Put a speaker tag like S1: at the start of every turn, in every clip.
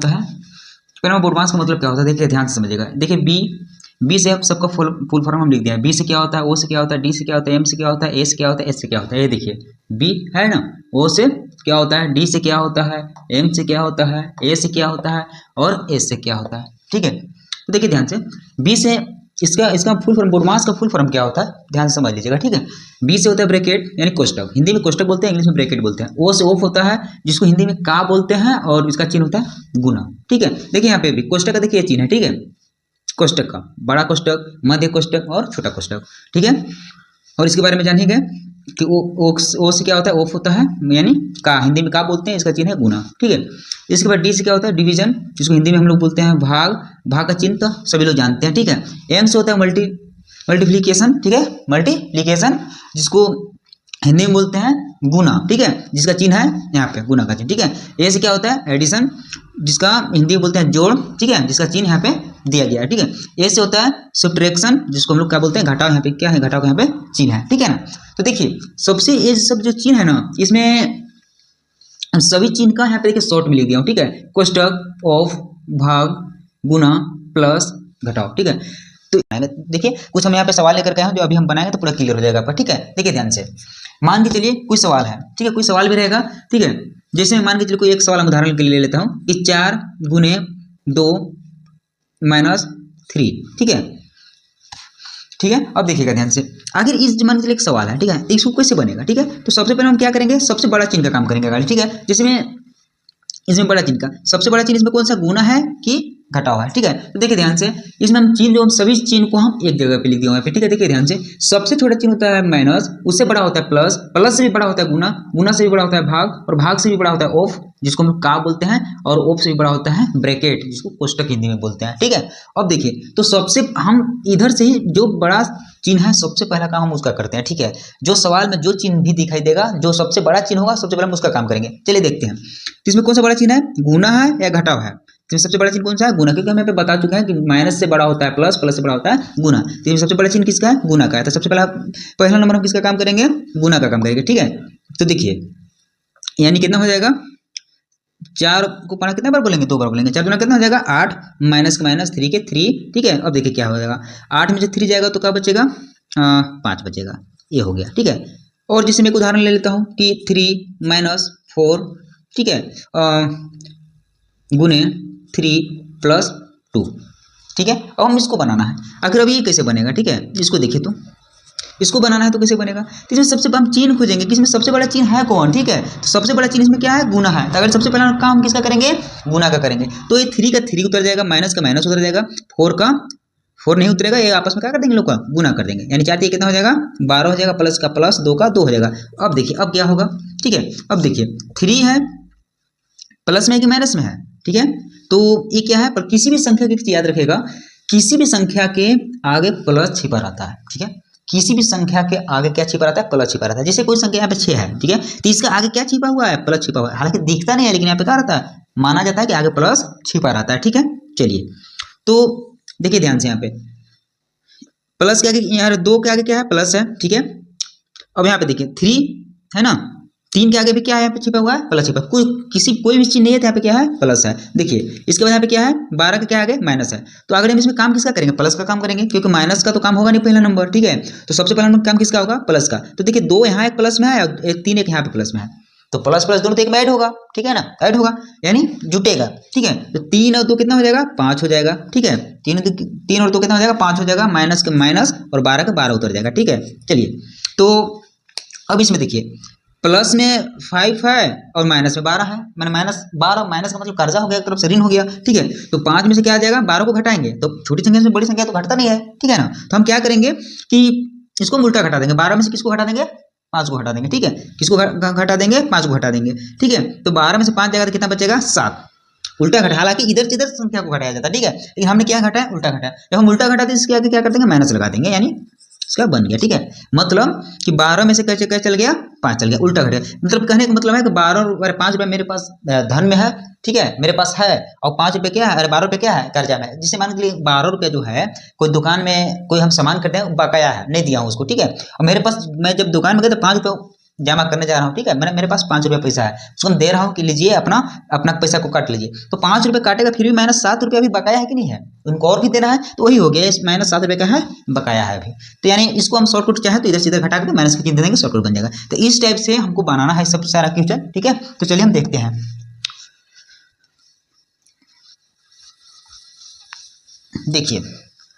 S1: होता है parabola BODMAS का मतलब क्या होता है, देखिए ध्यान से समझिएगा। देखिए बी से अब सबका फुल फॉर्म हम लिख दिया है। बी से क्या होता है, ओ से क्या होता है, डी से क्या होता है, एम से क्या होता है, ए से क्या होता है, एस से क्या होता है। ये देखिए बी है ना, ओ से क्या होता है, डी से क्या होता है, एम से क्या होता है, ए से क्या होता है और एस से क्या होता है। ठीक है, तो देखिए ध्यान से बी से इसका फुल फॉर्म, बोडमास का फुल फॉर्म क्या होता है, ध्यान से समझ लीजिएगा। ठीक है, बी से होता है ब्रैकेट यानी कोष्टक, हिंदी में कोष्टक बोलते हैं, इंग्लिश में ब्रैकेट बोलते हैं। ओ से ऑफ होता है जिसको हिंदी में का बोलते हैं और इसका चिन्ह होता है गुना। ठीक है, देखिए यहाँ पे भी कोष्टक का देखिए चिन्ह है। ठीक है, कोष्टक का बड़ा कोष्टक, मध्य कोष्टक और छोटा कोष्टक। ठीक है, और इसके बारे में जानिएगा कि ओ से क्या होता है, ऑफ होता है यानी का, हिंदी में का बोलते हैं, इसका चिन्ह है गुना। ठीक है, इसके बाद डी से क्या होता है, डिवीजन, जिसको हिंदी में हम लोग बोलते हैं भाग, भाग का चिन्ह तो सभी लोग जानते हैं। ठीक है, एम से होता है मल्टीप्लिकेशन। ठीक है, मल्टीप्लिकेशन जिसको हिंदी में बोलते हैं गुना। ठीक है, जिसका चिन्ह है यहाँ पे गुना का चिन्ह। ठीक है, ए से क्या होता है एडिशन, जिसका हिंदी में बोलते हैं जोड़। ठीक है, जिसका चिन्ह यहाँ पे दिया गया है। ठीक है, ए से होता है सब्ट्रैक्शन, जिसको हम लोग क्या बोलते हैं घटाव। यहाँ पे क्या है, घटाव का यहाँ पे चिन्ह है। ठीक है ना, तो देखिए सबसे ये सब जो चिन्ह है ना, इसमें सभी चिन्ह का यहाँ पे देखिए शॉर्ट में लिख दिया हूँ। ठीक है, कोष्टक, ऑफ, भाग, गुना, प्लस, घटाव। ठीक है, तो देखिए कुछ हम यहाँ पे सवाल लेकर के आए हैं, जो अभी हम बनाएंगे तो पूरा क्लियर हो जाएगा आपका। ठीक है, देखिए ध्यान से, मान के चलिए कोई सवाल है। ठीक है, कोई सवाल भी रहेगा। ठीक है, जैसे मान के चलिए कोई एक सवाल हम उदाहरण के लिए ले लेता हूँ कि 4 गुने 2 माइनस 3। ठीक है, ठीक है, अब देखिएगा ध्यान से, आखिर इस मान के लिए एक सवाल है। ठीक है, इसको कैसे बनेगा। ठीक है, तो सबसे पहले हम क्या करेंगे, सबसे बड़ा चिन्ह का काम करेंगे। ठीक है, जैसे में इसमें बड़ा चिन्ह का सबसे बड़ा चिन्ह इसमें कौन सा, गुना है कि घटाव है। ठीक है, तो देखिए ध्यान से, इसमें हम चिन्ह जो हम सभी चिन्ह को हम एक जगह पे लिख दिए पे। ठीक है, देखिए ध्यान से, सबसे छोटा चिन्ह होता है माइनस, उससे बड़ा होता है प्लस, प्लस से भी बड़ा होता है गुना, गुना से भी बड़ा होता है भाग, और भाग से भी बड़ा होता है ऑफ, जिसको हम का बोलते हैं, और ऑफ से भी बड़ा होता है ब्रैकेट, जिसको कोष्टक हिंदी में बोलते हैं। ठीक है, अब देखिए, तो सबसे हम इधर से ही जो बड़ा चिन्ह है सबसे पहला काम हम उसका करते हैं। ठीक है, जो सवाल में जो चिन्ह भी दिखाई देगा, जो सबसे बड़ा चिन्ह होगा सबसे पहले हम उसका काम करेंगे। चलिए देखते हैं, तो इसमें कौन सा बड़ा चिन्ह है, गुना है या घटाव है। तो सबसे बड़ा चिन्ह कौन सा है, गुना, क्योंकि हम यहाँ पे बता चुके हैं कि माइनस से बड़ा होता है प्लस, प्लस से बड़ा होता है गुना। तो सबसे बड़ा चिन्ह किसका है, गुना का है। तो सबसे पहला नंबर हम किसका काम करेंगे, गुना का काम करेंगे। ठीक है, तो देखिए यानी कितना हो जाएगा, 4 को पढ़ा कितना बार बोलेंगे, 2 बार बोलेंगे। 4 गुना कितना हो जाएगा 8, माइनस का माइनस 3 के 3। ठीक है, अब देखिए क्या हो जाएगा, 8 में से 3 जाएगा तो क्या बचेगा, 5 बचेगा। ये हो गया। ठीक है, और जैसे मैं एक उदाहरण ले लेता हूँ कि 3 माइनस 4। ठीक है, गुने 3 प्लस 2। ठीक है, अब हम इसको बनाना है। आखिर अब ये कैसे बनेगा। ठीक है, इसको देखिए, तो इसको बनाना है तो कैसे बनेगा, तो इसमें सबसे हम चिन्ह खोजेंगे कि इसमें सबसे बड़ा चिन्ह है कौन। ठीक है, तो सबसे बड़ा चिन्ह इसमें क्या है, गुना है। तो अगर सबसे पहला काम किसका करेंगे, गुना का करेंगे, तो ये 3 का 3 उतर जाएगा, माइनस का माइनस उतर जाएगा, 4 का 4 नहीं उतरेगा, ये आपस में क्या कर देंगे, लोग का गुना कर देंगे, यानी 4 कितना हो जाएगा 12 हो जाएगा, प्लस का प्लस, 2 का 2 हो जाएगा। अब देखिए अब क्या होगा। ठीक है, अब देखिए 3 है, प्लस में है कि माइनस में है। ठीक है, तो ये क्या है, पर किसी भी संख्या की याद रखेगा, किसी भी संख्या के आगे प्लस छिपा रहता है। ठीक है, किसी भी संख्या के आगे क्या छिपा रहता है, प्लस छिपा रहता है। जैसे कोई संख्या यहाँ पे 6 है। ठीक है, तो इसका आगे क्या छिपा हुआ है, प्लस छिपा हुआ है, हालांकि दिखता नहीं है, लेकिन यहाँ पे क्या रहता है, माना जाता है कि आगे प्लस छिपा रहता है। ठीक है, चलिए तो देखिए ध्यान से, यहाँ पे प्लस के आगे, यहाँ 2 के आगे क्या है, प्लस है। ठीक है, अब यहाँ पे देखिए 3 है ना, 3 के आगे भी क्या है, यहाँ पे छिपा हुआ है, प्लस छिपा, कोई भी चीज नहीं है, तो यहाँ पे क्या है, प्लस है। देखिए इसके बाद यहाँ पे क्या है, 12 के क्या आगे, माइनस है। तो अगर हम इसमें काम किसका करेंगे, प्लस का काम करेंगे, क्योंकि माइनस का तो काम होगा नहीं पहला नंबर। ठीक है, तो सबसे पहला काम किसका होगा, प्लस का। तो देखिए 2 यहाँ एक प्लस में है और 3 एक यहाँ पे प्लस में है, तो प्लस प्लस दोनों तो एक में ऐड होगा। ठीक है ना, ऐड होगा यानी जुटेगा। ठीक है, तो 3 और 2 कितना हो जाएगा, 5 हो जाएगा। ठीक है, 3 और 2 कितना हो जाएगा, 5 हो जाएगा, माइनस का माइनस और 12 का 12 उतर जाएगा। ठीक है, चलिए तो अब इसमें देखिए प्लस में 5 है और माइनस में 12 है, मैंने माइनस 12, माइनस का मतलब कर्जा हो गया, एक तरफ से ऋण हो गया। ठीक है, तो 5 में से क्या आ जाएगा, 12 को घटाएंगे, तो छोटी संख्या से बड़ी संख्या तो घटता नहीं है। ठीक है ना, तो हम क्या करेंगे कि इसको उल्टा घटा देंगे, 12 में से किसको घटा देंगे, 5 को घटा देंगे। ठीक है, किसको घटा देंगे, 5 को घटा देंगे। ठीक है, तो 12 में से 5 जाएगा तो कितना बचेगा, 7। उल्टा घटा, हालांकि इधर से इधर संख्या को घटाया जाता है। ठीक है, लेकिन हमने क्या घटाया, उल्टा घटाया। जब हम उल्टा घटाते इसके आगे क्या कर देंगे, माइनस लगा देंगे, यानी इसका बन गया। ठीक है, मतलब कि 12 में से कैसे चल गया, 5 चल गया, उल्टा घट गया। मतलब कहने का मतलब है कि 12 और 5 रुपये मेरे पास धन में है। ठीक है, मेरे पास है, और 5 रुपये क्या है, अरे 12 रुपये क्या है, कर्जा में। जिससे मान के लिए 12 रुपये जो है, कोई दुकान में कोई हम सामान करते हैं, बकाया है, नहीं दिया हूँ उसको। ठीक है, और मेरे पास मैं जब दुकान में गया तो 5 रुपये जमा करने जा रहा हूँ, ठीक है। मैंने मेरे पास 5 रुपया पैसा है, उसको हम दे रहा हूँ कि लीजिए अपना अपना पैसा को काट लीजिए। तो 5 रुपये काटेगा, फिर भी -7 रुपया भी बकाया है कि नहीं है, उनको और भी देना है, तो वही हो गया, इस -7 रुपये का है बकाया है अभी। तो यानी इसको हम शॉर्टकट चाहे तो इधर सीधे घटा के माइनस का चिन्ह दे देंगे, शॉर्टकट बन जाएगा। तो इस टाइप से हमको बनाना है सब सारा क्वेश्चन, ठीक है। तो चलिए हम देखते हैं। देखिए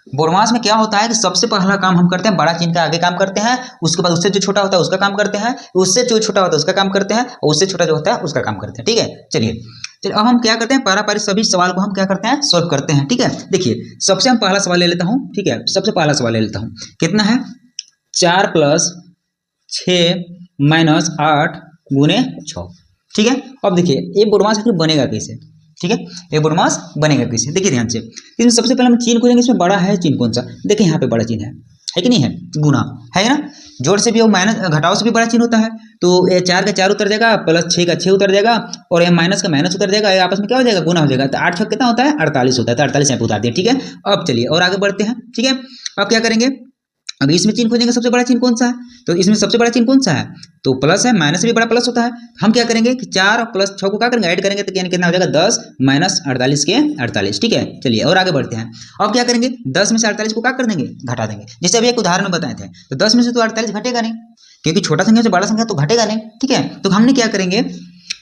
S1: बोरमास में क्या होता है कि सबसे पहला काम हम करते हैं बड़ा चिन्ह का आगे काम करते हैं, उसके बाद उससे जो छोटा होता है उसका काम करते हैं, उससे जो छोटा होता है उसका काम करते हैं, और उससे छोटा जो होता है उसका काम करते हैं, ठीक है। चलिए अब हम क्या करते हैं, पारी सभी सवाल को हम क्या करते हैं, सोल्व करते हैं, ठीक है। देखिए सबसे हम पहला सवाल ले लेता हूँ, ठीक है। सबसे पहला सवाल ले लेता हूँ, कितना है, 4 + 6 - 8 × 6, ठीक है। अब देखिए ये बोरमास आखिर बनेगा कैसे, ठीक है। ये बोरमास बनेगा कैसे, देखिए ध्यान से। इसमें सबसे पहले हम चिन्ह खोजेंगे, इसमें बड़ा है चिन्ह कौन सा, देखिए यहाँ पे बड़ा चिन्ह है कि नहीं है, गुना है ना, जोड़ से भी और माइनस घटाव से भी बड़ा चिन्ह होता है। तो ये 4 का 4 उतर जाएगा, +6 का 6 उतर जाएगा, और ये माइनस का माइनस उतर जाएगा, ये आपस में क्या हो जाएगा, गुना हो जाएगा। तो 8 6 कितना होता है, 48 होता है, तो 48 यहाँ पे उतार दिया, ठीक है। अब चलिए और आगे बढ़ते हैं, ठीक है। अब क्या करेंगे, अब इसमें चिन्ह खोजेंगे, सबसे बड़ा चिन्ह कौन सा है, तो इसमें सबसे बड़ा चिन्ह कौन सा है, तो प्लस है, माइनस से भी बड़ा प्लस होता है। हम क्या करेंगे कि 4 + 6 को क्या करेंगे, ऐड करेंगे, तो यानी कितना हो जाएगा, 10 - 48 के 48, ठीक है। चलिए और आगे बढ़ते हैं। अब क्या करेंगे, 10 में से 48 को क्या कर देंगे, घटा देंगे। जैसे अभी एक उदाहरण में बताए थे, तो 10 में से तो 48 घटेगा नहीं, क्योंकि छोटा संख्या से बड़ा संख्या तो घटेगा नहीं, ठीक है। तो हमने क्या करेंगे,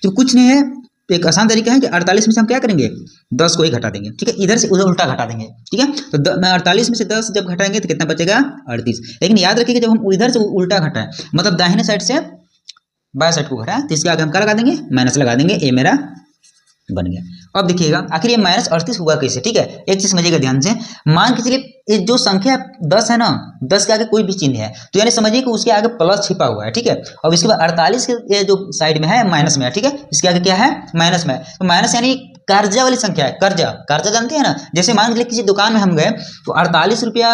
S1: तो कुछ नहीं है, एक आसान तरीका है कि 48 में से हम क्या करेंगे, 10 को ही घटा देंगे, ठीक है। इधर से उधर उल्टा घटा देंगे, ठीक है। तो 48 में से 10 जब घटाएंगे तो कितना बचेगा, 38। लेकिन याद रखिएगा जब हम इधर से उल्टा घटाएं, मतलब दाहिने साइड से बाएं साइड को घटाएं, तो इसके आगे हम क्या लगा देंगे, माइनस लगा देंगे, ये मेरा बन गया। अब देखिएगा आखिर ये -38 हुआ कैसे, ठीक है। एक चीज समझिएगा ध्यान से, मान के चलिए ये जो संख्या 10 है ना, 10 के आगे कोई भी चिन्ह है, तो यानी समझिए कि उसके आगे प्लस छिपा हुआ है, ठीक है। अब इसके बाद 48 के जो साइड में है माइनस में है, ठीक है। इसके आगे क्या है, माइनस में है, तो माइनस यानी कर्जा वाली संख्या है, कर्जा जानते हैं ना। जैसे मान लीजिए किसी दुकान में हम गए, तो 48 रुपया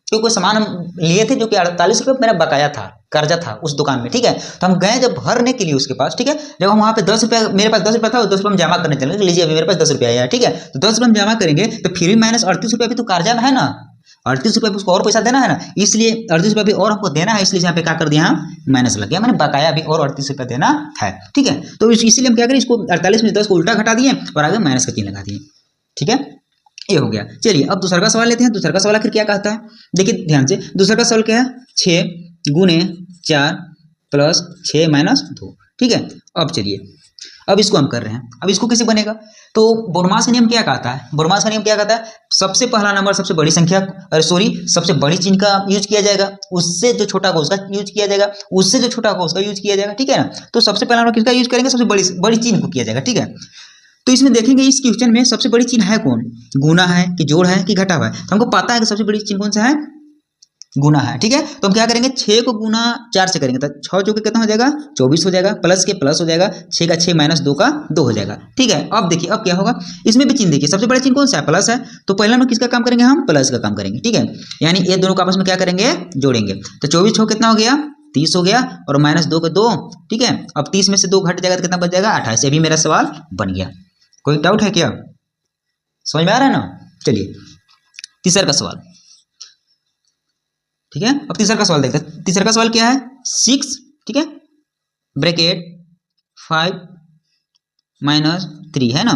S1: तो कोई सामान हम लिए थे जो कि 48 रुपये मेरा बकाया था, कर्जा था उस दुकान में, ठीक है। तो हम गए जब भरने के लिए उसके पास, ठीक है। जब हम वहाँ पे 10 रुपया, मेरे पास 10 रुपया था, 10 रुपये हम जमा करने चलेंगे, लीजिए अभी मेरे पास 10 रुपया आया, ठीक है। तो 10 रुपये हम जमा करेंगे, तो फिर भी -38 रुपया भी तो कर्जा में है ना, 38 रुपये उसको और पैसा देना है ना, इसलिए 38 रुपया भी और हमको देना है, इसलिए यहाँ पे क्या कर दिया, माइनस लग गया, मैंने बकाया भी और 38 रुपया देना है, ठीक है। तो इसीलिए हम क्या करें, इसको 48 में 10 को उल्टा घटा दिए और आगे माइनस का चिन्ह लगा दिए, ठीक है। ये हो गया। चलिए अब दूसरा का सवाल लेते हैं। दूसरा का सवाल आखिर क्या कहता है, देखिए ध्यान से। दूसरा का सवाल क्या है, 6 × 4 + 6 - 2, ठीक है। अब चलिए अब इसको हम कर रहे हैं, अब इसको कैसे बनेगा, तो बोरमास का नियम क्या कहता है, बोरमास का नियम क्या कहता है, सबसे पहला नंबर सबसे बड़ी संख्या, अरे सॉरी, सबसे बड़ी चिन्ह का यूज किया जाएगा, उससे जो छोटा होगा उसका यूज किया जाएगा, उससे जो छोटा होगा उसका यूज किया जाएगा, ठीक है ना। तो सबसे पहला नंबर किसका यूज करेंगे, सबसे बड़ी चिन्ह को किया जाएगा, ठीक है। तो इसमें देखेंगे इस क्वेश्चन में सबसे बड़ी चिन्ह है कौन, गुना है कि जोड़ है कि घटा हुआ है। तो हमको पता है कि सबसे बड़ी चिन्ह कौन सा है, गुना है, ठीक है। तो हम क्या करेंगे, 6 को गुना 4 से करेंगे, तो 6 चौके कितना हो जाएगा, 24 हो जाएगा, प्लस के प्लस हो जाएगा, 6 का 6 - 2 का 2 हो जाएगा, ठीक है। अब देखिए अब क्या होगा, इसमें भी चिन्ह देखिए, सबसे बड़ा चिन्ह कौन सा है, प्लस है, तो पहला नंबर किसका काम करेंगे, हम प्लस का काम करेंगे, ठीक है। यानी ये दोनों को आपस में क्या करेंगे, जोड़ेंगे। तो 24 6 कितना हो गया, 30 हो गया, और -2 का 2, ठीक है। अब 30 में से 2 घट जाएगा तो कितना बच जाएगा, 28। ये भी मेरा सवाल बन गया। कोई डाउट है क्या, समझ में आ रहा है ना। चलिए तीसरा का सवाल, ठीक है। अब तीसरा का सवाल देखते हैं। तीसरा का सवाल क्या है, 6, ठीक है, ब्रैकेट 5 - 3 है ना,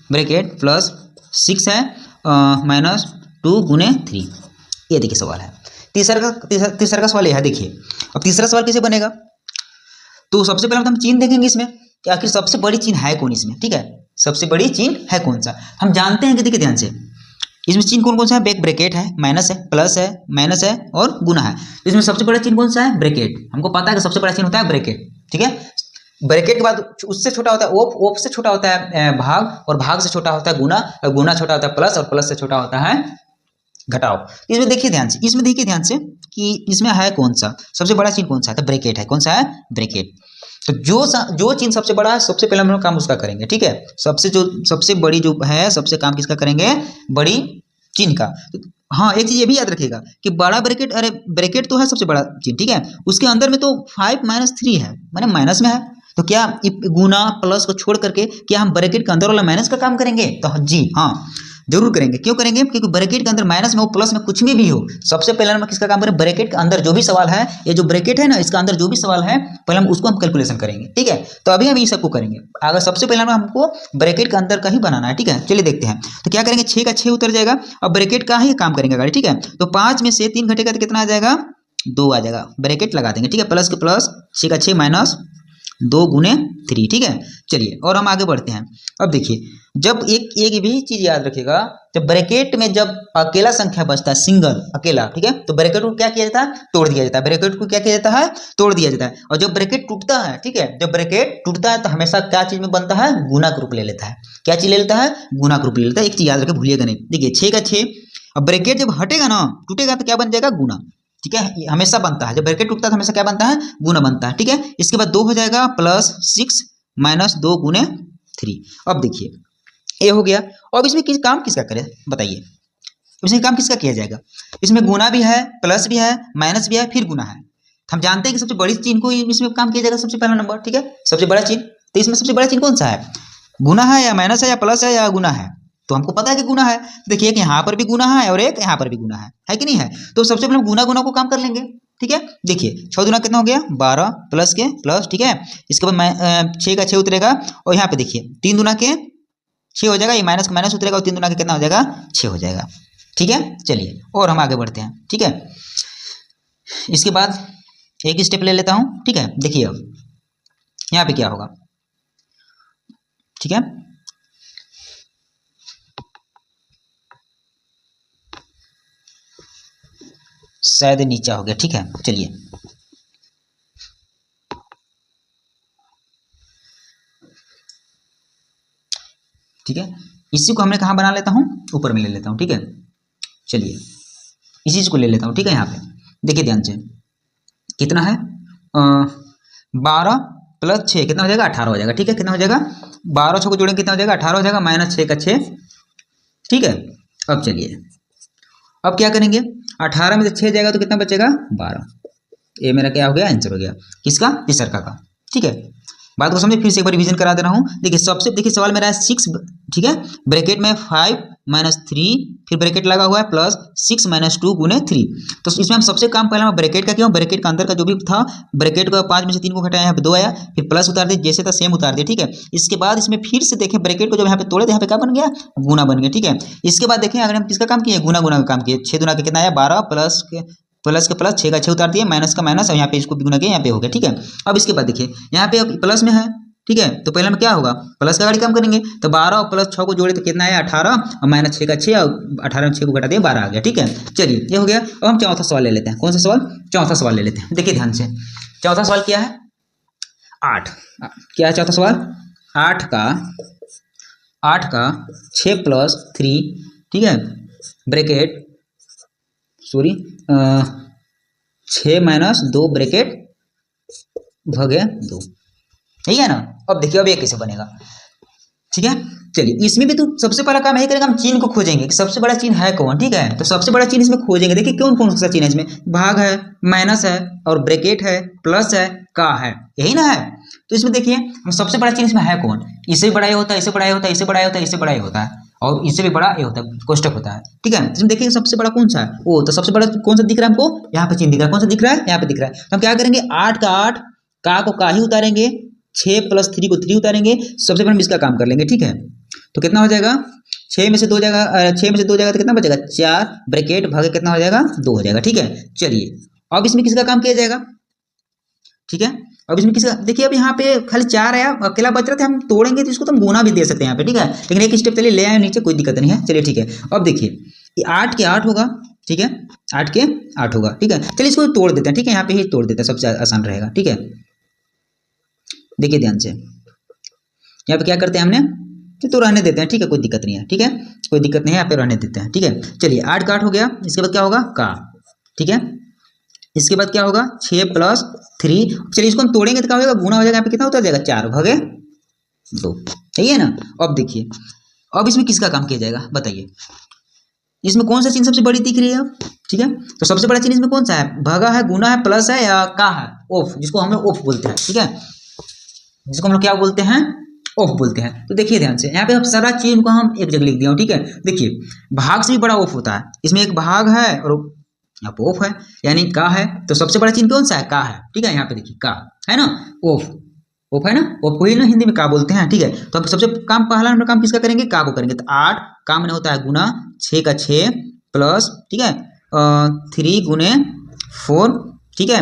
S1: ब्रैकेट +6 है -2 × 3, ये देखिए सवाल है। तीसरा का सवाल यह है, देखिए अब तीसरा सवाल कैसे बनेगा, तो सबसे पहले हम चिन्ह देखेंगे इसमें कि आखिर सबसे बड़ी चिन्ह है कौन इसमें, ठीक है। सबसे बड़ी चिन्ह है कौन सा, हम जानते हैं कि देखिए ध्यान से, इसमें चिन्ह कौन कौन सा है, ब्रैकेट है, माइनस है, प्लस है, माइनस है और गुना है। तो इसमें सबसे बड़ा चिन्ह कौन सा है, ब्रैकेट। हमको पता है कि सबसे बड़ा चिन्ह होता है ब्रैकेट, ठीक है। ब्रैकेट के बाद उससे छोटा होता है ओप, ओप से छोटा होता है भाग, और भाग से छोटा होता है गुना, और गुना छोटा होता है प्लस, और प्लस से छोटा होता है घटाओ। इसमें देखिए ध्यान से, इसमें देखिए ध्यान से कि इसमें है कौन सा, सबसे बड़ा चिन्ह कौन सा है, तो ब्रैकेट है। कौन सा है, ब्रैकेट। तो जो चिन्ह सबसे बड़ा है सबसे पहले हम लोग काम उसका करेंगे, ठीक है। सबसे बड़ी जो है, सबसे काम किसका करेंगे, बड़ी चिन्ह का। हाँ एक चीज ये भी याद रखिएगा कि बड़ा ब्रैकेट, अरे ब्रैकेट तो है सबसे बड़ा चिन्ह, ठीक है। उसके अंदर में तो 5 - 3 है, माने माइनस में है, तो क्या गुना प्लस को छोड़ करके क्या हम ब्रैकेट के अंदर वाला माइनस का काम करेंगे, तो जी हाँ, जरूर करेंगे। क्यों करेंगे? क्योंकि ब्रैकेट के अंदर माइनस में हो प्लस में कुछ में भी हो, सबसे पहले हम किसका काम करें? ब्रैकेट के अंदर जो भी सवाल है, ये जो ब्रैकेट है ना, इसका अंदर जो भी सवाल है पहले हम उसको हम कैलकुलेशन करेंगे, ठीक है। तो अभी हम ये सबको करेंगे, अगर सबसे पहले हमको ब्रैकेट के अंदर का ही बनाना है, ठीक है। चलिए देखते हैं। तो क्या करेंगे, 6 का 6 उतर जाएगा और ब्रैकेट का ही काम करेंगे गाड़ी, ठीक है। तो 5 में से 3 घटेगा तो कितना आ जाएगा? 2 आ जाएगा। ब्रैकेट लगा देंगे, ठीक है, प्लस के प्लस 6 का 6 माइनस 2 गुने 3, ठीक है। चलिए और हम आगे बढ़ते हैं। अब देखिए, जब एक भी चीज याद रखिएगा, जब ब्रैकेट में जब अकेला संख्या बचता है, सिंगल अकेला, ठीक है, तो ब्रैकेट को क्या किया जाता है? तोड़ दिया जाता है। ब्रैकेट को क्या किया जाता है? तोड़ दिया जाता है। और जब ब्रैकेट टूटता है, ठीक है, जब ब्रैकेट टूटता है तो हमेशा क्या चीज में बनता है? गुणक रूप ले लेता है। क्या चीज ले लेता है? गुणक रूप ले लेता है। एक चीज याद रखे, भूलिएगा नहीं। देखिए 6 का 6, अब ब्रैकेट जब हटेगा ना, टूटेगा तो क्या बन जाएगा? गुना, ठीक है। ये हमेशा बनता है, जब ब्रैकेट टूटता है तो हमेशा क्या बनता है? गुना बनता है, ठीक है। इसके बाद 2 हो जाएगा प्लस 6 माइनस 2 गुने 3। अब देखिए ये हो गया। अब इसमें किस काम किसका करें बताइए? इसमें काम किसका किया जाएगा? इसमें गुना भी है, प्लस भी है, माइनस भी है, फिर गुना है। हम जानते हैं कि सबसे बड़ी चिन्ह को इसमें काम किया जाएगा, सबसे पहला नंबर, ठीक है, सबसे बड़ा चिन्ह। तो इसमें सबसे बड़ा चिन्ह कौन सा है? गुना है या माइनस है या प्लस है या गुना है? तो हमको पता है कि गुना है। देखिए कि यहाँ पर भी गुना है और एक यहाँ पर भी गुना है कि नहीं है? तो सबसे पहले हम गुना गुना को काम कर लेंगे, ठीक है। देखिए 6 दुना कितना हो गया? 12 प्लस के प्लस, ठीक है। इसके बाद 6 का 6 उतरेगा और यहाँ पे देखिए 3 दुना के 6 हो जाएगा, ये माइनस का माइनस उतरेगा और 3 दुना के कितना हो जाएगा? 6 हो जाएगा, ठीक है। चलिए और हम आगे बढ़ते हैं, ठीक है। इसके बाद एक स्टेप ले लेता हूँ, ठीक है। देखिए अब यहाँ पे क्या होगा, ठीक है। शायद नीचा हो गया, ठीक है। चलिए ठीक है, इसी को हमने कहाँ बना लेता हूँ? ऊपर में ले लेता हूँ, ठीक है। चलिए इसी चीज को ले लेता हूँ, ठीक है। यहाँ पे देखिए ध्यान से, कितना है? 12 प्लस 6 कितना हो जाएगा? 18 हो जाएगा, ठीक है। कितना हो जाएगा? 12 6 को जोड़ेंगे कितना हो जाएगा? 18 हो जाएगा, माइनस 6 का 6, ठीक है। अब चलिए अब क्या करेंगे? 18 में से 6 जाएगा तो कितना बचेगा? 12। ये मेरा क्या हो गया? आंसर हो गया। किसका? तिसरका का, ठीक है। बात को समझे, फिर से एक बार रिवीजन करा दे रहा हूँ। देखिए सबसे, देखिए सवाल मेरा है 6, ठीक है, ब्रैकेट में 5 माइनस 3, फिर ब्रैकेट लगा हुआ है प्लस 6 माइनस 2 गुने 3। तो इसमें हम सबसे काम पहले ब्रैकेट का क्यों? ब्रैकेट का अंदर का जो भी था, ब्रैकेट का 5 में से 3 को घटाया, यहाँ पे 2 आया, फिर प्लस उतार दिए, जैसे था सेम उतार दिए, ठीक है। इसके बाद इसमें फिर से देखें, ब्रैकेट को जब यहाँ पे तोड़े तो यहाँ पे क्या बन गया? गुना बन गया, ठीक है। इसके बाद देखें अगर हम किसका काम किए? गुना गुना का काम किए। 6 दुना के कितना आया? 12 प्लस के प्लस 6 का 6 उतार दिए, माइनस का माइनस और यहाँ पे इसको भी गुना किया, यहाँ पे हो गया, ठीक है। अब इसके बाद देखिए यहाँ पे अब प्लस में है, ठीक है, तो पहले में क्या होगा? प्लस का गाड़ी काम करेंगे। तो 12 और प्लस 6 को जोड़े तो कितना आया? 18 और माइनस 6 का 6 और 18 में 6 को घटा दिया, 12 आ गया, ठीक है। चलिए ये हो गया। अब हम चौथा सवाल ले लेते हैं। कौन सा सवाल? चौथा सवाल ले लेते हैं। देखिए ध्यान से, चौथा सवाल क्या है? 8। क्या है चौथा सवाल? 8 का 6 प्लस 3, ठीक है, ब्रैकेट सॉरी 6 माइनस 2 ब्रैकेट भगे 2, ठीक है ना। अब देखिए अब ये कैसे बनेगा, ठीक है। चलिए इसमें भी तो सबसे पहला काम यही करेंगे, हम चिन्ह को खोजेंगे कि सबसे बड़ा चिन्ह है कौन, ठीक है। तो सबसे बड़ा चिन्ह इसमें खोजेंगे। देखिए कौन कौन सा चिन्ह है इसमें? भाग है, माइनस है और ब्रैकेट है, प्लस है, का है, यही ना है। तो इसमें देखिए हम सबसे बड़ा चिन्ह इसमें है कौन? इससे भी बड़ा ये होता है, इससे बड़ा ये होता है, इससे बड़ा ये होता है, इससे बड़ा ये होता है और इससे भी बड़ा ये होता है, कोष्टक होता है, ठीक है। इसमें देखिए सबसे बड़ा कौन सा है? वो तो सबसे बड़ा कौन सा दिख रहा है हमको? यहाँ पे चिन्ह दिख रहा है। कौन सा दिख रहा है? यहाँ पे दिख रहा है। तो हम क्या करेंगे? 8 का 8, का को का ही उतारेंगे, 6 प्लस 3 को 3 उतारेंगे। सबसे पहले हम इसका काम कर लेंगे, ठीक है। तो कितना हो जाएगा? 6 में से 2 जाएगा, 6 में से 2 जाएगा तो कितना बचेगा? 4 ब्रैकेट भागे कितना हो जाएगा? 2 हो जाएगा, ठीक है। चलिए अब इसमें किसका काम किया जाएगा? ठीक है, अब इसमें किसका? देखिए अब यहाँ पे खाली 4 आया, अकेला बच रहा था, हम तोड़ेंगे तो इसको तो हम गुना भी दे सकते हैं यहाँ पे, ठीक है। लेकिन एक स्टेप चलिए ले आए नीचे, कोई दिक्कत नहीं है। चलिए ठीक है, अब देखिए 8 के 8 होगा, ठीक है, 8 के 8 होगा, ठीक है। चलिए इसको तोड़ देते हैं, ठीक है, यहाँ पे ही तोड़ देते हैं, सबसे आसान रहेगा, ठीक है। देखिए ध्यान से, यहाँ पे क्या करते हैं हमने? तो रहने देते हैं, ठीक है, कोई दिक्कत नहीं है, ठीक है, कोई दिक्कत नहीं है, यहाँ पे रहने देते हैं, ठीक है। चलिए 8 का 8 हो गया। इसके बाद क्या होगा? का, ठीक है। इसके बाद क्या होगा? 6 प्लस 3। चलिए इसको हम तोड़ेंगे तो क्या हो जाएगा? गुना हो जाएगा। यहाँ पे कितना उतर जाएगा? 4 भागे 2, सही है ना। अब देखिए अब इसमें किसका काम किया जाएगा बताइए? इसमें कौन सा चिन्ह सबसे बड़ी दिख रही है? ठीक है, तो सबसे बड़ा चिन्ह इसमें कौन सा है? भागा है, गुना है, प्लस है या का है? ऑफ, जिसको हम लोग ऑफ बोलते हैं, ठीक है, जिसको हम लोग क्या बोलते हैं? ऑफ बोलते हैं। तो देखिए ध्यान से, यहाँ पे अब सारा चीज को हम एक जगह लिख दिया हूँ, ठीक है। देखिए भाग से भी बड़ा ऑफ होता है, इसमें एक भाग है और यहाँ पे ऑफ है, यानी का है, तो सबसे बड़ा चिन्ह कौन सा है, का है, ठीक है। यहाँ पे देखिए का है ना, ऑफ, ऑफ है ना, ऑफ को ही ना हिंदी में का बोलते हैं, ठीक है। तो अब सबसे काम, पहला नंबर काम किसका करेंगे, का को करेंगे। तो 8 का मैंने होता है गुना 6 का 6 प्लस, ठीक है, 3 गुने 4, ठीक है,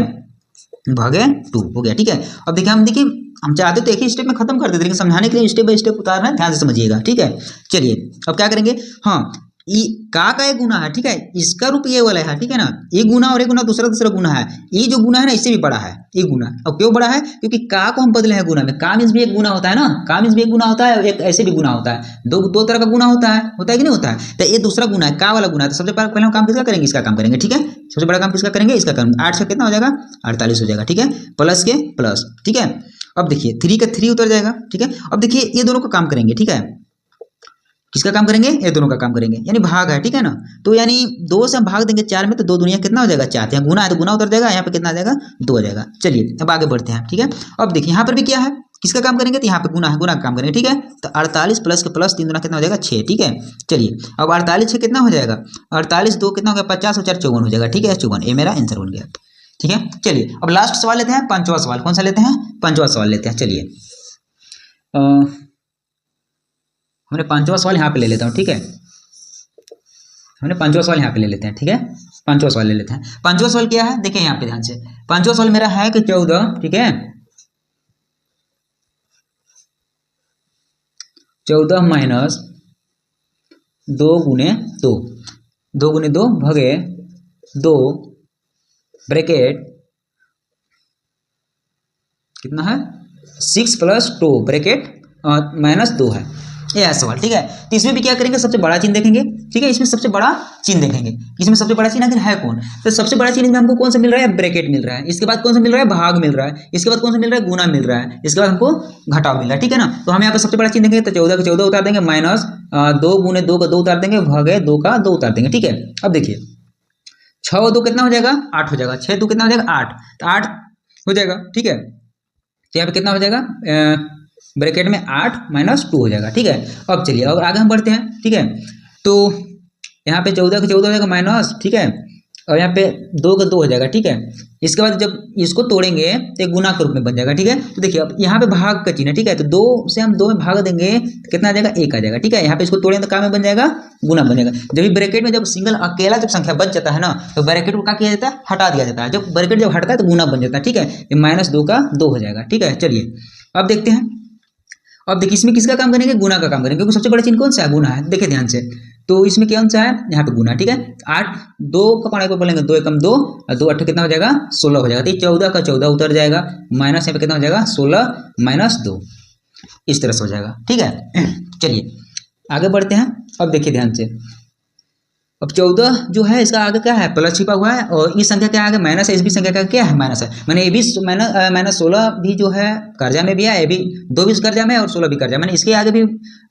S1: भागे 2 हो गया, ठीक है। अब देखिए हम चाहते तो एक ही स्टेप में खत्म कर देते, लेकिन समझाने के लिए स्टेप बाय स्टेप उतारना है, ध्यान से समझिएगा, ठीक है। चलिए अब क्या करेंगे, हाँ ई का एक गुना है, ठीक है, इसका रूप ये वाला है, ठीक है ना। एक गुना और एक गुना दूसरा गुना है, ये जो गुना है ना इससे भी बड़ा है एक गुना। अब क्यों बड़ा है, क्योंकि का को हम बदले हैं गुना में। का मीन्स भी एक गुना होता है ना, का मीन्स भी एक गुना होता है, एक ऐसे भी गुना होता है, दो तरह का गुना होता है कि नहीं होता है। तो ये दूसरा गुना है, का वाला गुना है। तो सबसे पहले हम काम किसका करेंगे, इसका काम करेंगे, ठीक है। सबसे बड़ा काम किसका करेंगे, इसका काम। 8 से कितना हो जाएगा, 48 हो जाएगा, ठीक है, प्लस के प्लस, ठीक है। अब देखिए 3 का 3 उतर जाएगा, ठीक है। अब देखिए ये दोनों का काम करेंगे, ठीक है। किसका काम करेंगे, ये दोनों का काम करेंगे, यानी भाग है, ठीक है ना। तो यानी 2 से हम भाग देंगे 4 में, तो 2 दुनिया कितना हो जाएगा, 4। यहाँ गुना है तो गुना उतर जाएगा, यहाँ पे कितना आ जाएगा, 2 आ जाएगा। चलिए अब आगे बढ़ते हैं, ठीक है। अब देखिए यहाँ पर भी क्या है, किसका काम करेंगे, तो यहाँ पे गुना है, गुना का काम करेंगे, ठीक है। तो 48 प्लस के प्लस 3 दुना कितना हो जाएगा, 6, ठीक है। चलिए अब 48 6 कितना हो जाएगा, 48 2 कितना हो गया, 50 और 4 54 हो जाएगा, ठीक है, 54। ये मेरा आंसर बन गया, ठीक है। चलिए अब लास्ट सवाल लेते हैं, पांचवा सवाल। कौन सा लेते हैं, पांचवा सवाल लेते हैं। चलिए हमने पांचवा सवाल यहाँ पे ले लेता हूँ, ठीक है। हमने पांचवा सवाल यहाँ पे ले लेते हैं, ठीक है। पांचवा सवाल ले लेते हैं। पांचवा सवाल क्या है, देखिए यहाँ पे ध्यान से। पांचवा सवाल मेरा है कि 14, ठीक है, 14 माइनस 2 गुने 2, 2 गुने 2 भगे 2 ब्रैकेट कितना है, 6 प्लस 2 ब्रैकेट माइनस 2 है, ये है सवाल, ठीक है। तो इसमें भी क्या करेंगे, सबसे बड़ा चिन्ह देखेंगे, ठीक है। इसमें सबसे बड़ा चिन्ह देखेंगे, इसमें सबसे बड़ा चिन्ह आखिर है कौन। तो सबसे बड़ा चिन्ह में हमको कौन सा मिल रहा है, ब्रैकेट मिल रहा है। इसके बाद कौन सा मिल रहा है, भाग मिल रहा है। इसके बाद कौन सा मिल रहा है, गुना मिल रहा है। इसके बाद हमको घटाव मिल रहा है, ठीक है ना। तो हम यहाँ पे सबसे बड़ा चिन्ह देंगे, तो 14 का 14 उतार देंगे, माइनस 2 गुने 2 का 2 उतार देंगे, भागे 2 का 2 उतार देंगे, ठीक है। अब देखिए 6 और 2 कितना हो जाएगा, 8 हो जाएगा। 6 2 कितना हो जाएगा, 8, तो 8 हो जाएगा, ठीक है। तो यहाँ पे कितना हो जाएगा, ब्रैकेट में 8 माइनस 2 हो जाएगा, ठीक है। अब चलिए अब आगे हम बढ़ते हैं, ठीक है। तो यहाँ पे 14 का 14 हो जाएगा माइनस, ठीक है, और यहाँ पे 2 का 2 हो जाएगा, ठीक है। इसके बाद जब इसको तोड़ेंगे तो एक गुना के रूप में बन जाएगा, ठीक है। तो देखिए अब यहाँ पे भाग का चिन्ह है, ठीक है। तो 2 से हम 2 में भाग देंगे तो कितना आ जाएगा, 1 आ जाएगा, ठीक है। यहाँ पे इसको तोड़ेंगे तो क्या में बन जाएगा, गुना बन जाएगा। जब भी ब्रैकेट में जब सिंगल अकेला जब संख्या बच जाता है ना, तो ब्रैकेट को क्या किया जाता है, हटा दिया जाता है। जब ब्रैकेट जब हटता है तो गुना बन जाता है, ठीक है। ये -2 का 2 हो जाएगा, ठीक है। चलिए अब देखते हैं। अब देखिए इसमें किसका काम करेंगे, गुना का काम करेंगे, क्योंकि सबसे बड़ा चिन्ह कौन सा है, गुना है। देखिए ध्यान से, तो इसमें कौन सा है, यहाँ पे गुना, ठीक है। 8 2 का पाने को बोलेंगे, 2 एकम 2 और 2 8 कितना हो जाएगा, 16 हो जाएगा। तो 14 का 14 उतर जाएगा, माइनस यहाँ पे कितना हो जाएगा, 16 माइनस 2, इस तरह से हो जाएगा, ठीक है। चलिए आगे बढ़ते हैं। अब देखिए ध्यान से, अब 14 जो है इसका आगे क्या है, प्लस छिपा हुआ है, और इस संख्या के आगे माइनस है, इस भी संख्या का क्या है, माइनस है। मैंने ये भी माइनस 16 भी जो है कर्जा में भी है, ये भी 2 भी कर्जा में और 16 भी कर्जा, मैंने इसके आगे भी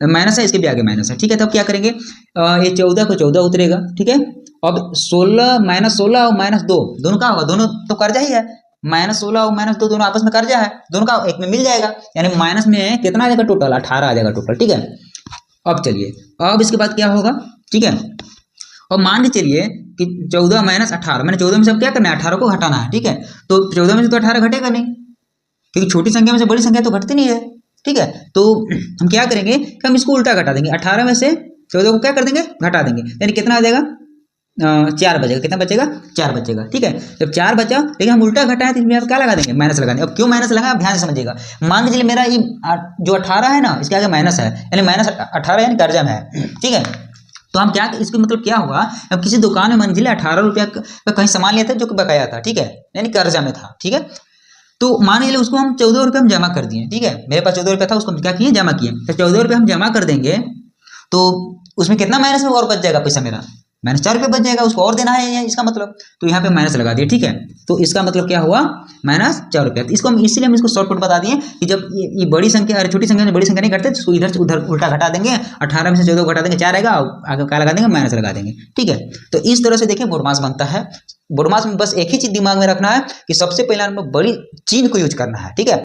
S1: माइनस है, इसके भी आगे माइनस है, ठीक है। तब क्या करेंगे, ये 14 को 14 उतरेगा, ठीक है। अब 16 -16 और -2 दोनों का होगा, दोनों तो कर्जा ही है। -16 और -2 दोनों आपस में कर्जा है, दोनों का एक में मिल जाएगा, यानी माइनस में कितना आ जाएगा, टोटल 18 आ जाएगा टोटल, ठीक है। अब चलिए अब इसके बाद क्या होगा, ठीक है। और मान के चलिए कि 14 माइनस 18, मैंने 14 में से अब क्या करना है, 18 को घटाना है, ठीक है। तो 14 में से तो 18 घटेगा नहीं, क्योंकि छोटी संख्या में से बड़ी संख्या तो घटती नहीं है, ठीक है। तो हम क्या करेंगे कि हम इसको उल्टा घटा देंगे, 18 में से 14 को क्या कर देंगे, घटा देंगे, यानी कितना आ जाएगा, 4 बचेगा। कितना बचेगा, 4 बचेगा, ठीक है। जब 4 बचा, लेकिन हम उल्टा घटाए तो इसमें क्या लगा देंगे, माइनस लगा देंगे। अब क्यों माइनस लगा, आप ध्यान से समझिएगा। मान के चलिए मेरा ये जो 18 है ना, इसके आगे माइनस है, यानी -18 यानी कर्जा में है, ठीक है। तो हम क्या, इसका मतलब क्या हुआ, अब किसी दुकान में मान लीजिए 18 रुपया का कहीं सामान लिया था जो कि बकाया था, ठीक है, यानी कर्जा में था, ठीक है। तो मान लीजिए उसको हम 14 रुपये हम जमा कर दिए, ठीक है। मेरे पास 14 रुपया था, उसको हम क्या किए, जमा किए। तो 14 रुपये हम जमा कर देंगे तो उसमें कितना माइनस में और बच जाएगा पैसा, मेरा -4 रुपये बच जाएगा, उसको और देना है इसका मतलब। तो यहाँ पे माइनस लगा दिए, ठीक है। तो इसका मतलब क्या हुआ, -4 रुपया। तो इसको हम इसीलिए हम इसको शॉर्टकट बता दिए कि जब ये बड़ी संख्या और छोटी संख्या में बड़ी संख्या नहीं घटते, तो इधर से उधर उल्टा घटा देंगे, 18 में से 14 घटा देंगे, 4 आएगा, आगे क्या लगा देंगे, माइनस लगा देंगे, ठीक है। तो इस तरह से देखिए बोडमास बनता है। बोडमास में बस एक ही चीज दिमाग में रखना है कि सबसे पहले बड़ी चिन्ह को यूज करना है, ठीक है।